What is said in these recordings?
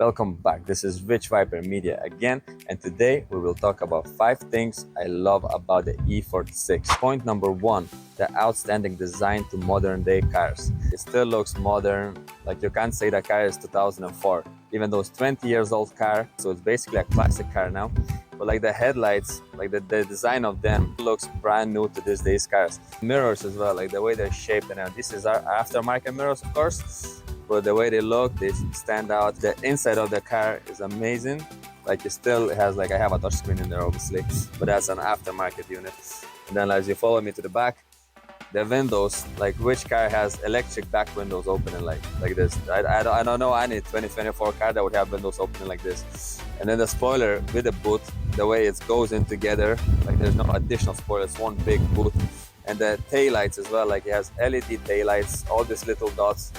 Welcome back. This is Rich Viper Media again, and today we will talk about 5 things I love about the E46. Point number 1, the outstanding design to modern day cars. It still looks modern, like you can't say the car is 2004, even though it's 20 years old car, so it's basically a classic car now. But like the headlights, like the design of them looks brand new to this day's cars. Mirrors as well, like the way they're shaped, and this is our aftermarket mirrors, of course. But the way they look, they stand out. The inside of the car is amazing. Like it still has, like I have a touch screen in there obviously, but that's an aftermarket unit. And then as you follow me to the back, the windows, like which car has electric back windows opening like this? I don't know any 2024 car that would have windows opening like this. And then the spoiler with the boot, the way it goes in together, like there's no additional spoiler, it's one big boot. And the taillights as well, like it has LED taillights, all these little dots.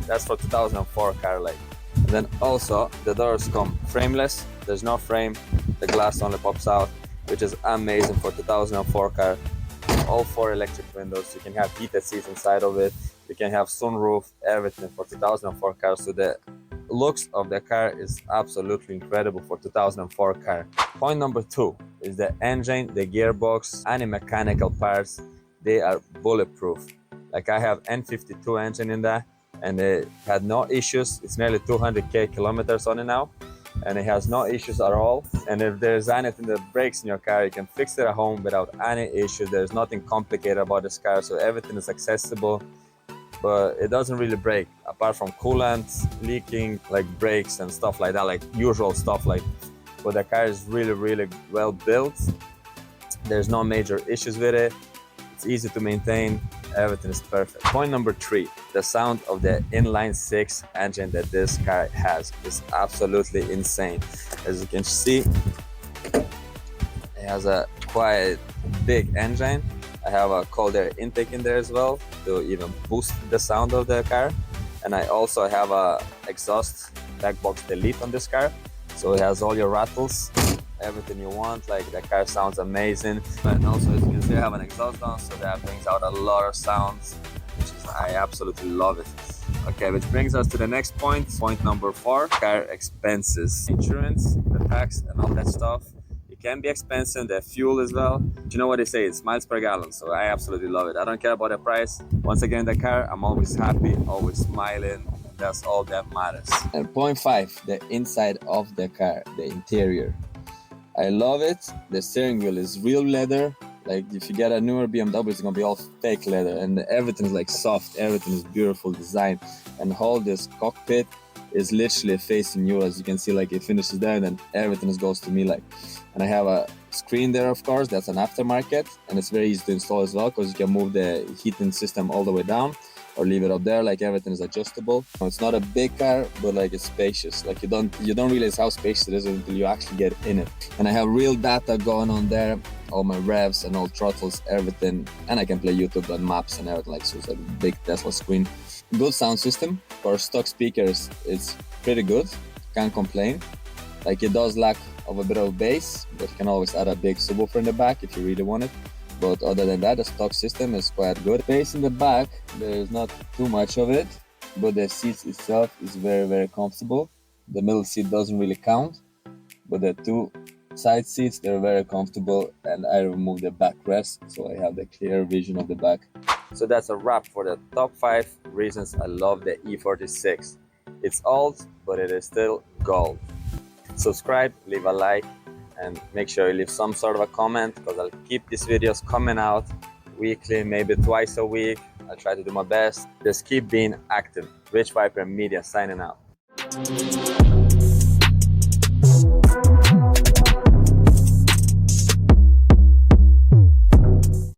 That's for 2004 car like. And then also the doors come frameless, there's no frame, the glass only pops out, which is amazing for 2004 car. All 4 electric windows, you can have heated seats inside of it, you can have sunroof, everything for 2004 car. So the looks of the car is absolutely incredible for 2004 car. Point number 2 is the engine, the gearbox, any mechanical parts, they are bulletproof. Like I have N52 engine in there, and it had no issues. It's nearly 200k kilometers on it now, and it has no issues at all. And if there's anything that breaks in your car, you can fix it at home without any issues. There's nothing complicated about this car, so everything is accessible, but it doesn't really break apart from coolant leaking, like brakes and stuff like that, like usual stuff. Like, but the car is really well built. There's no major issues with it. It's easy to maintain. Everything is perfect. Point number 3, the sound of the inline-6 engine that this car has is absolutely insane. As you can see, it has a quite big engine. I have a cold air intake in there as well to even boost the sound of the car. And I also have a exhaust back box delete on this car, so it has all your rattles, everything you want. Like the car sounds amazing. And also, as you can see, I have an exhaust on, so that brings out a lot of sounds, which is, I absolutely love it. Okay, which brings us to the next point. Point number 4, car expenses, insurance, the tax and all that stuff. It can be expensive, the fuel as well. But you know what they say, it's miles per gallon, so I absolutely love it. I don't care about the price. Once again, the car, I'm always happy, always smiling. That's all that matters. And point 5, the inside of the car, the interior. I love it. The steering wheel is real leather. Like if you get a newer BMW, it's gonna be all fake leather, and everything is like soft, everything is beautiful design. And all this cockpit is literally facing you, as you can see, like it finishes there and then everything goes to me like. And I have a screen there, of course, that's an aftermarket, and it's very easy to install as well because you can move the heating system all the way down or leave it up there, like everything is adjustable. It's not a big car, but like it's spacious. Like you don't realize how spacious it is until you actually get in it. And I have real data going on there, all my revs and all throttles, everything, and I can play YouTube and maps and everything, like, so it's like a big Tesla screen. Good sound system. For stock speakers, it's pretty good, can't complain. Like it does lack of a bit of bass, but you can always add a big subwoofer in the back if you really want it. But other than that, the stock system is quite good. Space in the back, there is not too much of it, but the seat itself is very comfortable. The middle seat doesn't really count, but the 2 side seats, they're very comfortable, and I removed the backrest, so I have the clear vision of the back. So that's a wrap for the top 5 reasons I love the E46. It's old, but it is still gold. Subscribe, leave a like, and make sure you leave some sort of a comment, because I'll keep these videos coming out weekly, maybe twice a week. I'll try to do my best. Just keep being active. Rich Viper Media signing out.